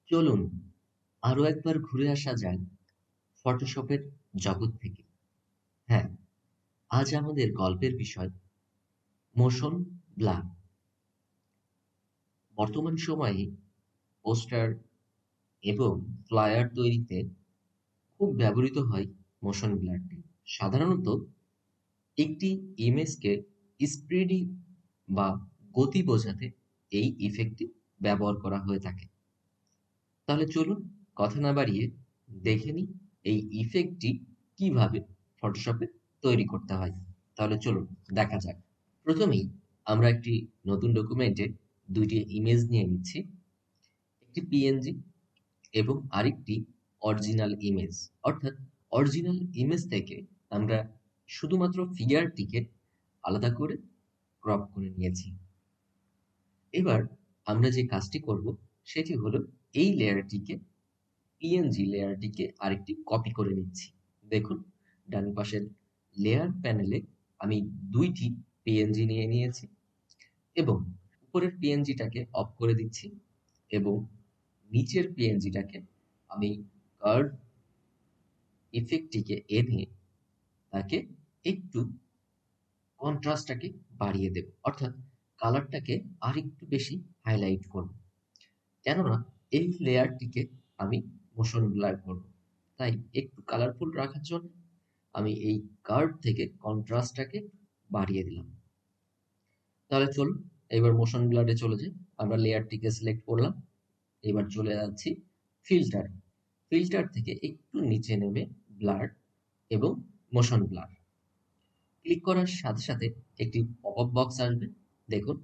চলুন আরো একবার ঘুরে আসা যাক ফটোশপের জগৎ থেকে। হ্যাঁ, আজ আমাদের গল্পের বিষয় মোশন ব্লার। বর্তমান সময়ে পোস্টার এবং ফ্লায়ার তৈরিতে খুব ব্যবহৃত হয় মোশন ব্লারটি। সাধারণত একটি ইমেজকে স্পিডি বা গতি বোঝাতে এই ইফেক্টটি ব্যবহার করা হয়ে থাকে। তাহলে চলুন কথা না বাড়িয়ে দেখে নিই এই ইফেক্টটি কিভাবে ফটোশপে তৈরি করতে হয়। তাহলে চলুন দেখা যাক। প্রথমেই আমরা একটি নতুন ডকুমেন্টে দুইটি ইমেজ নিয়ে নিচ্ছি, একটি পিএনজি এবং আরেকটি অরিজিনাল ইমেজ। অর্থাৎ অরিজিনাল ইমেজ থেকে আমরা শুধুমাত্র ফিগারটিকে আলাদা করে ক্রপ করে নিয়েছি। এবার আমরা যে কাজটি করব সেটি হলো এই লেয়ারটিকে পিএনজি লেয়ারটিকে আরেকটি কপি করে নিচ্ছি। দেখুন ডান পাশের লেয়ার প্যানেলে আমি দুইটি পিএনজি নিয়ে নিয়েছি এবং উপরের পিএনজিটাকে অফ করে দিচ্ছি এবং নিচের পিএনজিটাকে আমি কার্ভ ইফেক্টটিকে এনে তাকে একটু কন্ট্রাস্টটাকে বাড়িয়ে দেব, অর্থাৎ কালারটাকে আরেকটু বেশি হাইলাইট করব। কেননা এই লেয়ারটিকে আমি মোশন ব্লার করব, তাই একটু কালারফুল রাখার জন্য আমি এই কার্ভ থেকে কন্ট্রাস্টটাকে বাড়িয়ে দিলাম। তাহলে চলুন এবার মোশন ব্লারে চলে যাই। আমরা লেয়ারটিকে সিলেক্ট করলাম, এবার চলে যাচ্ছি ফিল্টার। ফিল্টার থেকে একটু নিচে নেমে ব্লার এবং মোশন ব্লার ক্লিক করার সাথে সাথে একটি পপ আপ বক্স আসবে। দেখুন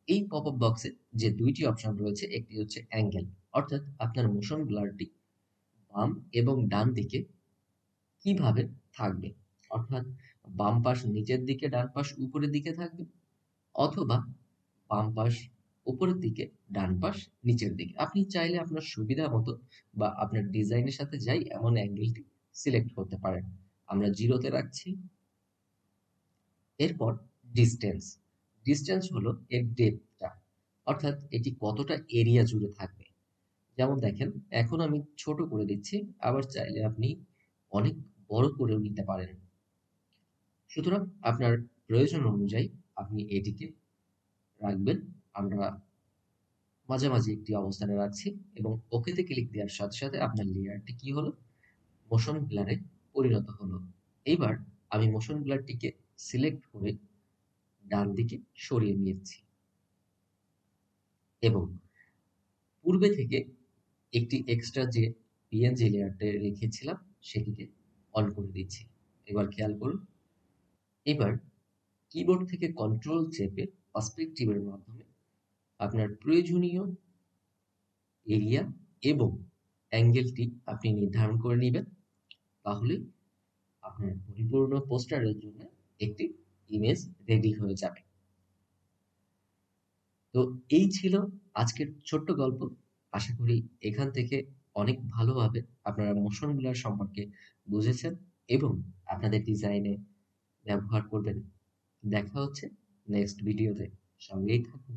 এই পপ আপ বক্সে যে দুইটি অপশন রয়েছে, একটি হচ্ছে অ্যাঙ্গেল, অর্থাৎ আপনার মোশন ব্লারটি বাম এবং ডান দিকে কিভাবে থাকবে, অর্থাৎ বাম পাশ নিচের দিকে ডান পাশ উপরের দিকে থাকবে, অথবা বাম পাশ উপরের দিকে ডান পাশ নিচের দিকে। আপনি চাইলে আপনার সুবিধা মতো বা আপনার ডিজাইনের সাথে যাই এমন অ্যাঙ্গেলটি সিলেক্ট করতে পারেন। আমরা জিরোতে রাখছি। এরপর ডিসটেন্স। ডিসটেন্স হলো এর ডেপথটা, অর্থাৎ এটি কতটা এরিয়া জুড়ে থাকবে। যেমন দেখেন এখন আমি ছোট করে দিচ্ছি, আবার চাইলে আপনি অনেক বড় করেও নিতে পারেন। সুতরাং আপনার প্রয়োজন অনুযায়ী আপনি এটিকে রাখবেন। আমরা মাঝামাঝি একটি অবস্থানে রাখছি এবং ওকেতে ক্লিক দেওয়ার সাথে সাথে আপনার লেয়ারটি কি হলো, মোশন ব্লারে পরিণত হলো। এইবার আমি মোশন ব্লারটিকে সিলেক্ট করে ডান দিকে সরিয়ে নিয়েছি এবং পূর্বে থেকে একটি এক্সট্রা যে পিএনজি লেয়ারটা রেখেছিলাম সেটিকে অন করে দিচ্ছি। এবার খেয়াল করুন, এবার কিবোর্ড থেকে কন্ট্রোল চেপে পার্সপেক্টিভের মাধ্যমে আপনার প্রয়োজনীয় এরিয়া এবং অ্যাঙ্গেলটি আপনি নির্ধারণ করে নেবেন। তাহলে আপনার পরিপূর্ণ পোস্টারের জন্য একটি ইমেজ রেডি হয়ে যাবে। তো এই ছিল আজকের ছোট্ট গল্প। আশা করি এখান থেকে অনেক ভালোভাবে আপনারা মোশন ব্লার সম্পর্কে বুঝেছেন এবং আপনাদের ডিজাইনে ব্যবহার করবেন। দেখা হচ্ছে নেক্সট ভিডিওতে, সঙ্গেই থাকুন।